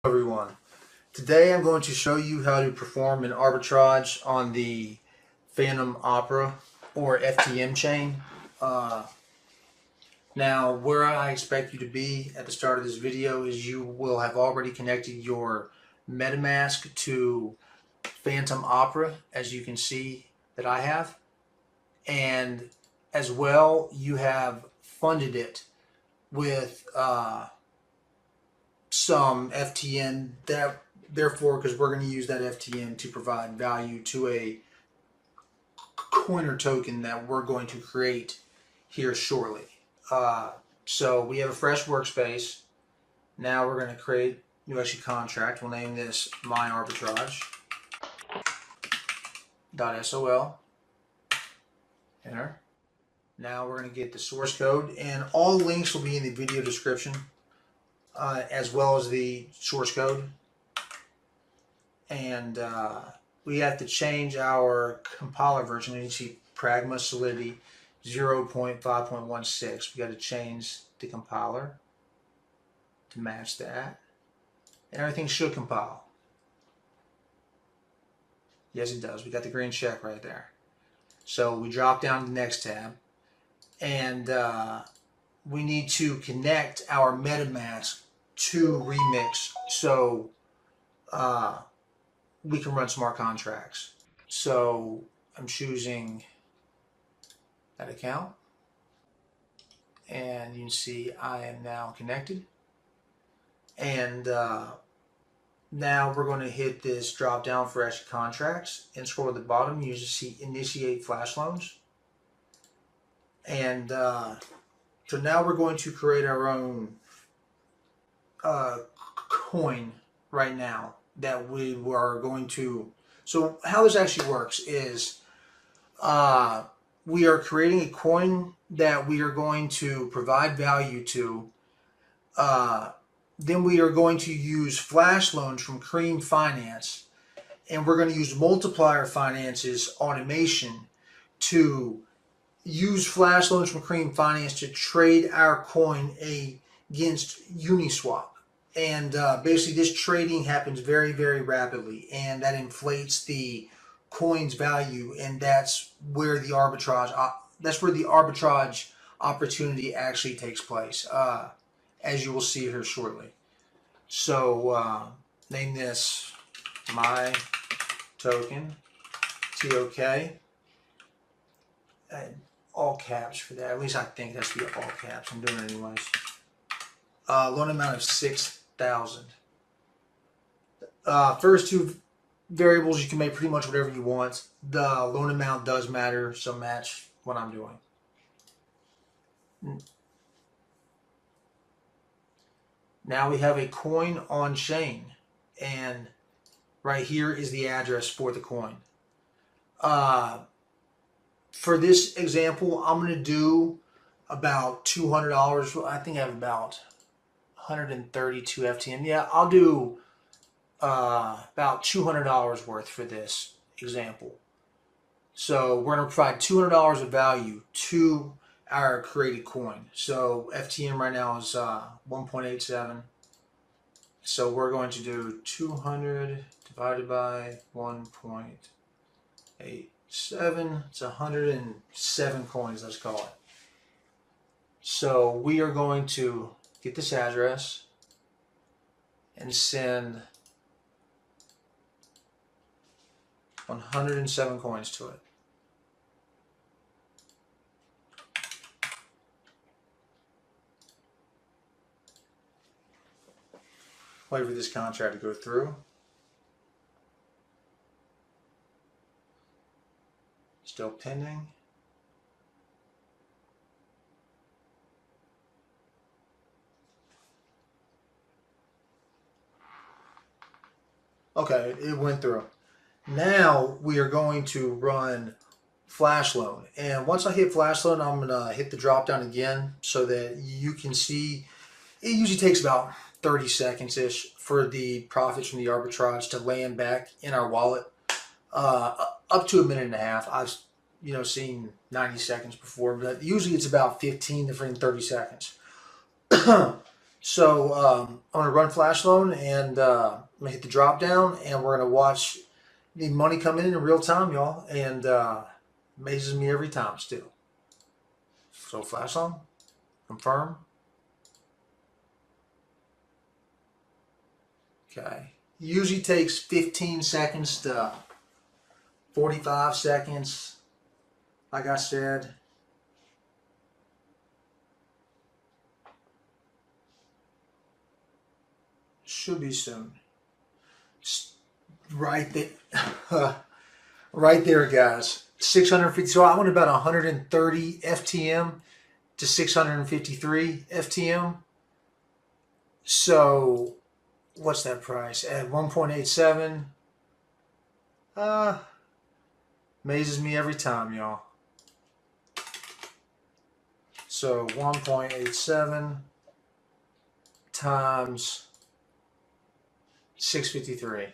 Everyone, today I'm going to show you how to perform an arbitrage on the Fantom Opera or FTM chain. Now where I expect you to be at the start of this video is you will have already connected your Metamask to Fantom Opera, as you can see that I have, and as well you have funded it with some FTM, therefore, because we're going to use that FTM to provide value to a coin or token that we're going to create here shortly. So we have a fresh workspace. Now we're going to create a new execute contract. We'll name this my arbitrage.sol. Enter. Now we're going to get the source code, and all links will be in the video description, as well as the source code. And we have to change our compiler version. You see Pragma Solidity 0.5.16. We got to change the compiler to match that, and everything should compile. Yes, it does. We got the green check right there. So we drop down to the next tab, and we need to connect our Metamask to Remix so we can run smart contracts. So I'm choosing that account, and you can see I am now connected. And now we're going to hit this drop down for extra contracts and scroll to the bottom. You just see initiate Flash Loans. And so now we're going to create our own coin right now that we are going to. So how this actually works is we are creating a coin that we are going to provide value to. Then we are going to use Flash Loans from Cream Finance, and we're going to use Multiplier Finance's automation to use Flash Loans from Cream Finance to trade our coin against Uniswap. And basically this trading happens very, very rapidly, and that inflates the coin's value, and that's where the arbitrage opportunity actually takes place, as you will see here shortly. So name this my token, TOK, and all caps for that. At least I think that's the all caps. I'm doing it anyways. Loan amount of 6,000. First two variables, you can make pretty much whatever you want. The loan amount does matter, so match what I'm doing. Now we have a coin on chain, and right here is the address for the coin. For this example, I'm going to do about $200. I think I have about 132 FTM. Yeah, I'll do about $200 worth for this example. So we're going to provide $200 of value to our created coin. So FTM right now is 1.87. So we're going to do 200 divided by 1.87. It's 107 coins, let's call it. So we are going to get this address and send 107 coins to it. Wait for this contract to go through. Still pending. Okay, it went through. Now we are going to run Flash Loan. And once I hit Flash Loan, I'm going to hit the drop down again so that you can see. It usually takes about 30 seconds-ish for the profits from the arbitrage to land back in our wallet. Up to a minute and a half. I've seen 90 seconds before, but usually it's about 15 to 30 seconds. So I'm going to run Flash Loan, and I'm going to hit the drop down, and we're going to watch the money come in real time, y'all. And amazes me every time still. So Flash Loan, confirm. Okay. Usually takes 15 seconds to 45 seconds. Like I said. Should be soon. Right there. Right there, guys. 650. So I went about 130 FTM to 653 FTM. So what's that price? At 1.87. Amazes me every time, y'all. So 1.87 times 653.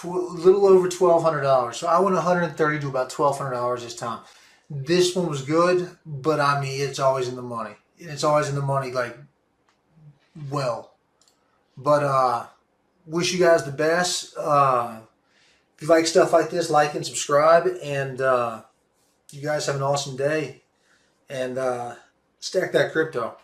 A little over $1,200. So I went 130 to about $1,200 this time. This one was good, but I mean, it's always in the money. It's always in the money, like, well. But wish you guys the best. If you like stuff like this, like and subscribe. And you guys have an awesome day. And stack that crypto.